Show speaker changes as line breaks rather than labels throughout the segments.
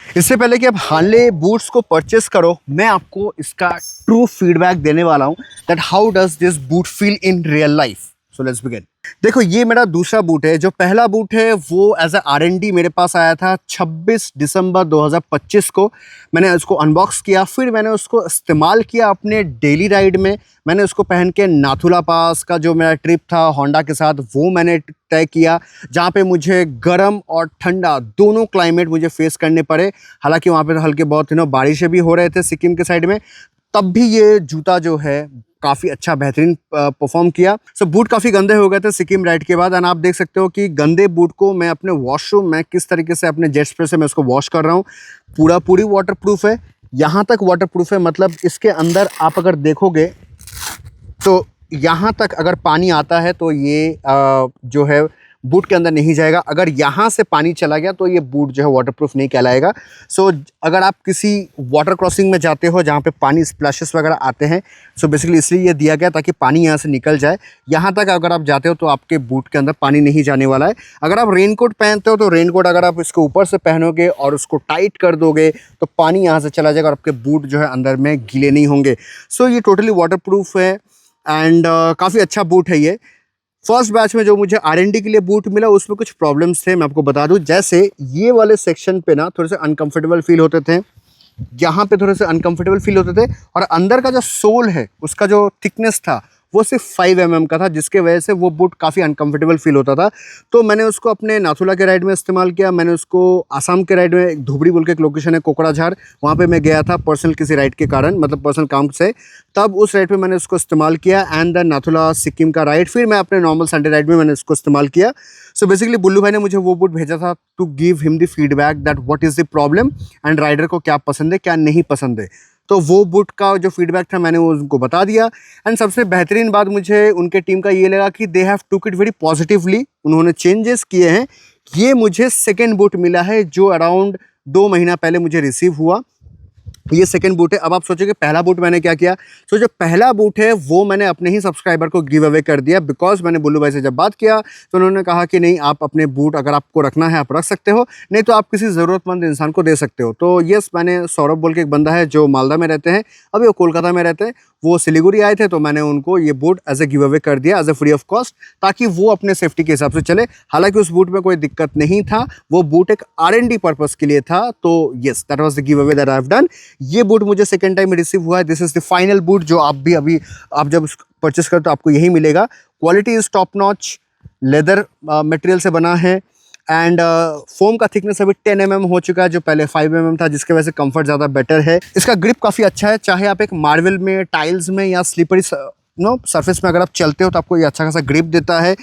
इससे पहले कि आप हार्ले बूट्स को परचेस करो, मैं आपको इसका ट्रू फीडबैक देने वाला हूँ that how does this boot feel in real life. So let's begin. देखो, ये मेरा दूसरा बूट है। जो पहला बूट है वो एज ए R&D मेरे पास आया था 26 दिसंबर 2025 को। मैंने उसको अनबॉक्स किया, फिर मैंने उसको इस्तेमाल किया अपने डेली राइड में। मैंने उसको पहन के नाथुला पास का जो मेरा ट्रिप था होंडा के साथ, वो मैंने तय किया, जहाँ पे मुझे गर्म और ठंडा दोनों क्लाइमेट मुझे फेस करने पड़े। हालांकि वहाँ पे तो हल्के बहुत बारिशें भी हो रहे थे सिक्किम के साइड में, तब भी ये जूता जो है काफ़ी अच्छा बेहतरीन परफॉर्म किया। सो बूट काफ़ी गंदे हो गए थे सिक्किम राइड के बाद, एंड आप देख सकते हो कि गंदे बूट को मैं अपने वॉशरूम में किस तरीके से अपने जेट स्प्रे से मैं उसको वॉश कर रहा हूँ। पूरी वाटर प्रूफ है, यहाँ तक वाटर प्रूफ है। मतलब इसके अंदर आप अगर देखोगे तो यहाँ तक अगर पानी आता है तो ये जो है बूट के अंदर नहीं जाएगा। अगर यहाँ से पानी चला गया तो ये बूट जो है वाटरप्रूफ नहीं कहलाएगा। सो अगर आप किसी वाटर क्रॉसिंग में जाते हो जहाँ पे पानी स्प्लैशेस वगैरह आते हैं, सो बेसिकली इसलिए ये दिया गया ताकि पानी यहाँ से निकल जाए। यहाँ तक अगर आप जाते हो तो आपके बूट के अंदर पानी नहीं जाने वाला है। अगर आप रेनकोट पहनते हो तो रेनकोट अगर आप इसको ऊपर से पहनोगे और उसको टाइट कर दोगे तो पानी यहाँ से चला जाएगा और आपके बूट जो है अंदर में गीले नहीं होंगे। सो ये टोटली वाटरप्रूफ है एंड काफ़ी अच्छा बूट है ये। फर्स्ट बैच में जो मुझे R&D के लिए बूट मिला उसमें कुछ प्रॉब्लम्स थे, मैं आपको बता दूं। जैसे ये वाले सेक्शन पे ना थोड़े से अनकंफर्टेबल फील होते थे, यहाँ पे थोड़े से अनकंफर्टेबल फील होते थे, और अंदर का जो सोल है उसका जो थिकनेस था वो सिर्फ 5 mm का था, जिसके वजह से वो बूट काफ़ी अनकंफर्टेबल फील होता था। तो मैंने उसको अपने नाथुला के राइड में इस्तेमाल किया। मैंने उसको आसाम के राइड में, धुबरी बोल के एक लोकेशन है कोकराझार, वहाँ पे मैं गया था पर्सनल किसी राइड के कारण, मतलब पर्सनल काम से, तब उस राइड पे मैंने उसको इस्तेमाल किया। एंड द नाथुला सिक्किम का राइड फिर मैं अपने नॉर्मल संडे राइड में मैंने उसको इस्तेमाल किया। सो बेसिकली बुल्लू भाई ने मुझे वो बूट भेजा था to give him the feedback that what is the problem and rider को क्या पसंद है क्या नहीं पसंद है। तो वो बूट का जो फीडबैक था मैंने वो उनको बता दिया। एंड सबसे बेहतरीन बात मुझे उनके टीम का ये लगा कि दे हैव टूक इट वेरी पॉजिटिवली। उन्होंने चेंजेस किए हैं। ये मुझे सेकेंड बूट मिला है जो अराउंड 2 महीना पहले मुझे रिसीव हुआ। ये सेकंड बूट है। अब आप सोचोगे पहला बूट मैंने क्या किया। सो जो पहला बूट है वो मैंने अपने ही सब्सक्राइबर को गिव अवे कर दिया, बिकॉज मैंने बुल्लू भाई से जब बात किया तो उन्होंने कहा कि नहीं, आप अपने बूट अगर आपको रखना है आप रख सकते हो, नहीं तो आप किसी ज़रूरतमंद इंसान को दे सकते हो। तो यस, मैंने सौरभ बोल के एक बंदा है जो मालदा में रहते हैं, अभी वो कोलकाता में रहते हैं, वो सिलीगुड़ी आए थे, तो मैंने उनको ये boot as a give away कर दिया as a free of cost, ताकि वो अपने सेफ्टी के हिसाब से चले। हालांकि उस बूट में कोई दिक्कत नहीं था, वो बूट एक R&D पर्पस के लिए था। तो yes, that was the give away that I have done. ये बूट मुझे सेकंड टाइम रिसीव हुआ है। This is the final boot जो आप भी अभी आप जब परचेस करते तो आपको यही मिलेगा। Quality is top notch, leather material से बना है एंड फोम का थिकनेस अभी 10 mm हो चुका है, जो पहले 5 mm था, जिसके वजह से कंफर्ट ज़्यादा बेटर है। इसका ग्रिप काफ़ी अच्छा है, चाहे आप एक मार्बल में, टाइल्स में या स्लिपरी सरफेस में अगर आप चलते हो तो आपको ये अच्छा खासा ग्रिप देता है।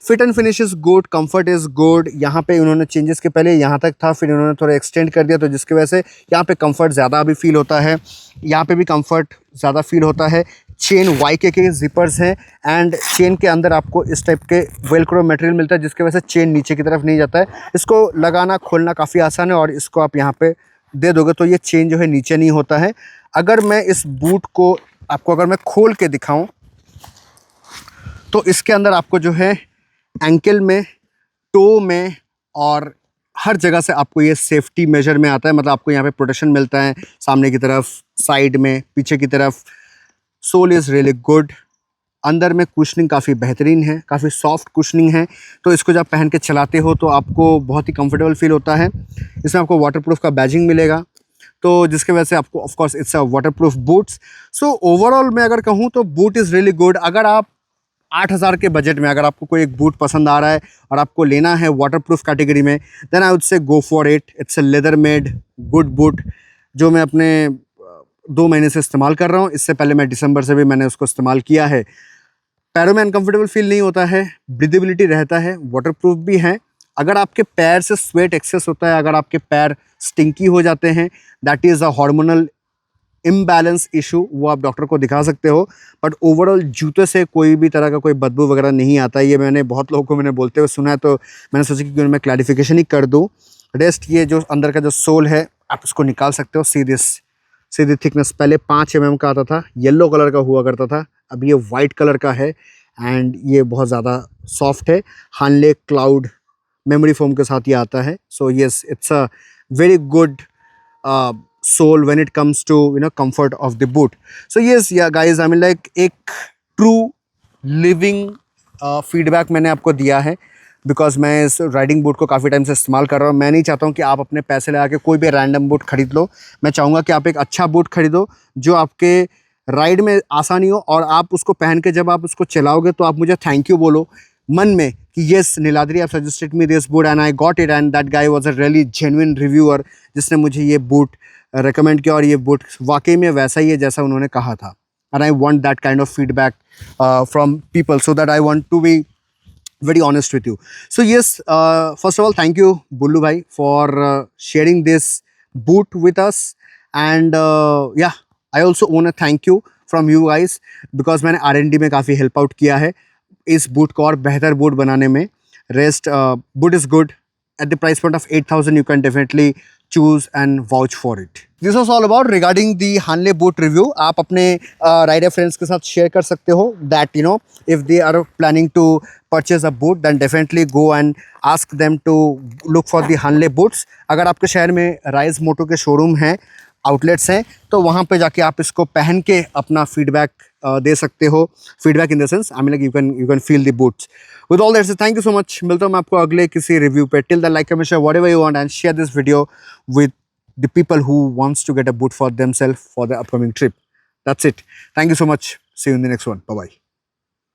Fit and finish is good, comfort is good. यहाँ पे उन्होंने चेंजेस के पहले यहाँ तक था, फिर उन्होंने थोड़ा एक्सटेंड कर दिया, तो जिसकी वजह से यहाँ पे कंफर्ट ज़्यादा अभी फील होता है। यहाँ पे भी कंफर्ट ज़्यादा फील होता है। चेन YK के जिपर्स हैं एंड चेन के अंदर आपको इस टाइप के वेलक्रो मटेरियल मिलता है, जिसकी वजह से चेन नीचे की तरफ नहीं जाता है। इसको लगाना खोलना काफ़ी आसान है, और इसको आप यहाँ पे दे दोगे तो ये चेन जो है नीचे नहीं होता है। अगर मैं इस बूट को आपको अगर मैं खोल के दिखाऊं तो इसके अंदर आपको जो है एंकल में, टो में और हर जगह से आपको ये सेफ्टी मेजर में आता है। मतलब आपको यहाँ पे प्रोटेक्शन मिलता है, सामने की तरफ, साइड में, पीछे की तरफ। Sole is really good. अंदर में कुशनिंग काफ़ी बेहतरीन है, काफ़ी सॉफ्ट कुशनिंग है, तो इसको जब पहन के चलाते हो तो आपको बहुत ही कंफर्टेबल फील होता है। इसमें आपको वाटरप्रूफ का बैजिंग मिलेगा, तो जिसके वजह से आपको of course it's a waterproof boots. So overall मैं अगर कहूँ तो बूट इज़ रियली गुड। अगर आप 8,000 के बजट में अगर आपको कोई एक बूट पसंद आ रहा है और आपको लेना है वाटरप्रूफ कैटेगरी में, then I would say go for it. It's a leather made good boot जो मैं अपने 2 महीने से इस्तेमाल कर रहा हूँ। इससे पहले मैं दिसंबर से भी मैंने उसको इस्तेमाल किया है। पैरों में अनकंफर्टेबल फील नहीं होता है, ब्रीदेबिलिटी रहता है, वाटरप्रूफ भी है। अगर आपके पैर से स्वेट एक्सेस होता है, अगर आपके पैर स्टिंकी हो जाते हैं, that is a hormonal imbalance issue, वो आप डॉक्टर को दिखा सकते हो। बट ओवरऑल जूते से कोई भी तरह का कोई बदबू वगैरह नहीं आता। ये मैंने बहुत लोगों को मैंने बोलते हुए सुना है, तो मैंने सोचा कि मैं क्लैरिफिकेशन ही कर दूँ। रेस्ट ये जो अंदर का जो सोल है आप इसको निकाल सकते हो। सीधी थिकनेस पहले 5 mm का आता था, येलो कलर का हुआ करता था, अब ये वाइट कलर का है एंड ये बहुत ज़्यादा सॉफ्ट है। हार्ले क्लाउड मेमोरी फोम के साथ ये आता है। So yes, it's a very good sole when it comes to comfort of the boot. So yes, yeah guys, I mean like एक true living फीडबैक मैंने आपको दिया है, बिकॉज मैं इस राइडिंग बूट को काफ़ी टाइम से इस्तेमाल कर रहा हूँ. मैं नहीं चाहता हूँ कि आप अपने पैसे लगा के कोई भी रैंडम बूट खरीद लो. मैं चाहूँगा कि आप एक अच्छा बूट खरीदो जो आपके राइड में आसानी हो, और आप उसको पहन के जब आप उसको चलाओगे तो आप मुझे थैंक यू बोलो मन में कि येस नीलाद्री आप suggested me this boot and I got it, and that guy was a really genuine reviewer जिसने मुझे ये बूट रिकमेंड किया, और ये बूट वाकई में वैसा ही है जैसा उन्होंने कहा था. And I want that kind of feedback from people, so that I want to be very honest with you. So yes, first of all, thank you Bullu bhai for sharing this boot with us, and yeah, I also want to thank you from you guys because मैंने R&D में काफ़ी help out किया है इस boot को और बेहतर boot बनाने में. Rest boot is good at the price point of 8,000. You can definitely choose and vouch for it. This was all about regarding the Hanle boot review. आप अपने rider friends के साथ share कर सकते हो that if they are planning to purchase a boot, then definitely go and ask them to look for the Hanle boots. अगर आपके शहर में राइज मोटो के शोरूम हैं, आउटलेट्स हैं, तो वहाँ पे जाके आप इसको पहन के अपना फीडबैक दे सकते हो. Feedback in the sense I mean like you can feel the boots. With all that, thank you so much. मिलता हूँ मैं आपको अगले किसी रिव्यू पे. Till then, like comment share whatever you want and share this video with the people who wants to get a boot for themselves for the upcoming trip. That's it. Thank you so much. See you in the next one. Bye bye.